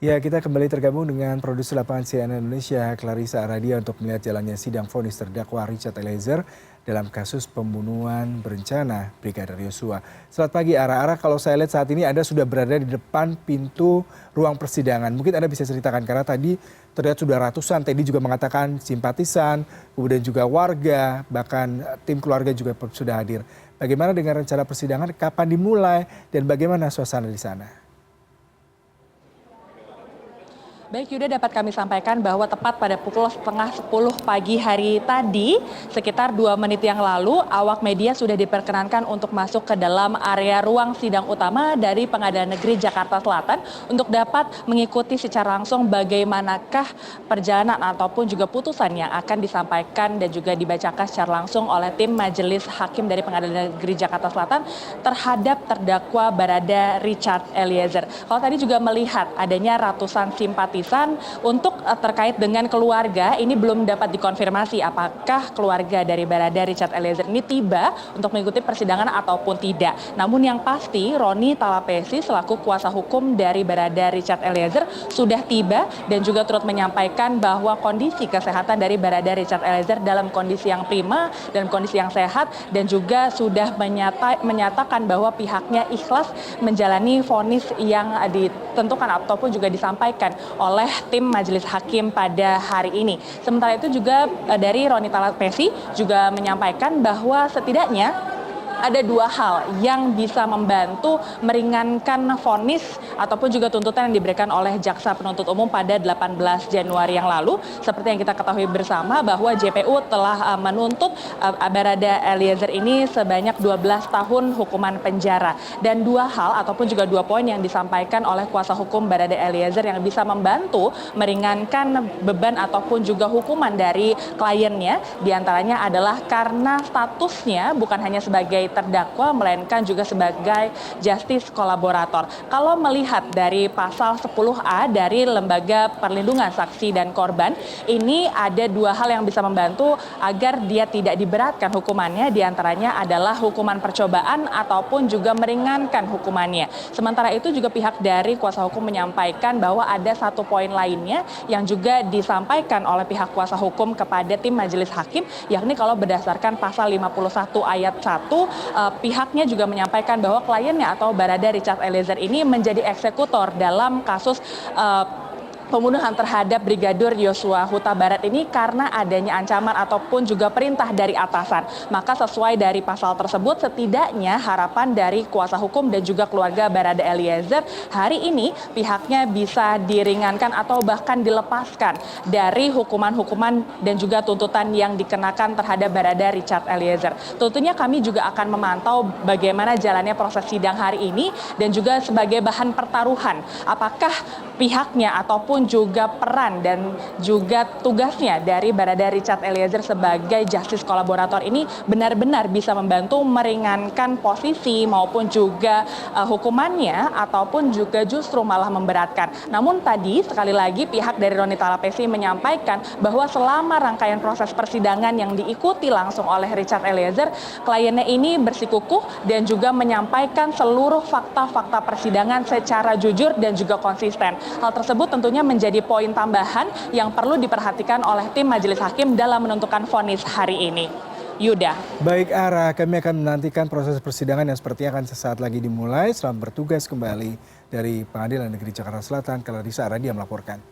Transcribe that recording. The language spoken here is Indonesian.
Ya, kita kembali tergabung dengan produser lapangan CNN Indonesia, Clarissa Aradia untuk melihat jalannya sidang vonis terdakwa Richard Eliezer dalam kasus pembunuhan berencana Brigadir Yosua. Selamat pagi, Ara. Kalau saya lihat saat ini Anda sudah berada di depan pintu ruang persidangan. Mungkin Anda bisa ceritakan, karena tadi terlihat sudah ratusan, tadi juga mengatakan simpatisan, kemudian juga warga, bahkan tim keluarga juga sudah hadir. Bagaimana dengan rencana persidangan, kapan dimulai, dan bagaimana suasana di sana? Baik Yuda, dapat kami sampaikan bahwa tepat pada pukul setengah 10 pagi hari tadi, sekitar 2 menit yang lalu, awak media sudah diperkenankan untuk masuk ke dalam area ruang sidang utama dari Pengadilan Negeri Jakarta Selatan untuk dapat mengikuti secara langsung bagaimanakah perjalanan ataupun juga putusan yang akan disampaikan dan juga dibacakan secara langsung oleh tim Majelis Hakim dari Pengadilan Negeri Jakarta Selatan terhadap terdakwa Barada Richard Eliezer. Kalau tadi juga melihat adanya ratusan simpatisan untuk terkait dengan keluarga, ini belum dapat dikonfirmasi apakah keluarga dari Barada Richard Eliezer ini tiba untuk mengikuti persidangan ataupun tidak. Namun yang pasti Roni Talapesi selaku kuasa hukum dari Barada Richard Eliezer sudah tiba dan juga turut menyampaikan bahwa kondisi kesehatan dari Barada Richard Eliezer dalam kondisi yang prima dan kondisi yang sehat, dan juga sudah menyatakan bahwa pihaknya ikhlas menjalani vonis yang ditentukan ataupun juga disampaikan oleh tim Majelis Hakim pada hari ini. Sementara itu juga dari Roni Talapesi juga menyampaikan bahwa setidaknya ada 2 hal yang bisa membantu meringankan vonis ataupun juga tuntutan yang diberikan oleh Jaksa Penuntut Umum pada 18 Januari yang lalu. Seperti yang kita ketahui bersama bahwa JPU telah menuntut Barada Eliezer ini sebanyak 12 tahun hukuman penjara. Dan 2 hal ataupun juga 2 poin yang disampaikan oleh kuasa hukum Barada Eliezer yang bisa membantu meringankan beban ataupun juga hukuman dari kliennya, diantaranya adalah karena statusnya bukan hanya sebagai terdakwa melainkan juga sebagai justice kolaborator. Kalau melihat dari pasal 10A dari Lembaga Perlindungan Saksi dan Korban, ini ada 2 hal yang bisa membantu agar dia tidak diberatkan hukumannya, diantaranya adalah hukuman percobaan ataupun juga meringankan hukumannya. Sementara itu juga pihak dari kuasa hukum menyampaikan bahwa ada 1 poin lainnya yang juga disampaikan oleh pihak kuasa hukum kepada tim Majelis Hakim, yakni kalau berdasarkan pasal 51 ayat 1, pihaknya juga menyampaikan bahwa kliennya atau Barada Richard Eliezer ini menjadi eksekutor dalam kasus pembunuhan terhadap Brigadir Yosua Huta Barat ini karena adanya ancaman ataupun juga perintah dari atasan. Maka sesuai dari pasal tersebut, setidaknya harapan dari kuasa hukum dan juga keluarga Barada Eliezer hari ini pihaknya bisa diringankan atau bahkan dilepaskan dari hukuman-hukuman dan juga tuntutan yang dikenakan terhadap Barada Richard Eliezer. Tentunya kami juga akan memantau bagaimana jalannya proses sidang hari ini dan juga sebagai bahan pertaruhan apakah pihaknya ataupun juga peran dan juga tugasnya dari Barada Richard Eliezer sebagai justice kolaborator ini benar-benar bisa membantu meringankan posisi maupun juga hukumannya ataupun juga justru malah memberatkan. Namun tadi sekali lagi pihak dari Roni Talapesi menyampaikan bahwa selama rangkaian proses persidangan yang diikuti langsung oleh Richard Eliezer, kliennya ini bersikukuh dan juga menyampaikan seluruh fakta-fakta persidangan secara jujur dan juga konsisten. Hal tersebut tentunya menjadi poin tambahan yang perlu diperhatikan oleh tim Majelis Hakim dalam menentukan vonis hari ini. Yuda. Baik, Ara, kami akan menantikan proses persidangan yang sepertinya akan sesaat lagi dimulai. Selamat bertugas kembali dari Pengadilan Negeri Jakarta Selatan. Clarissa Aradia melaporkan.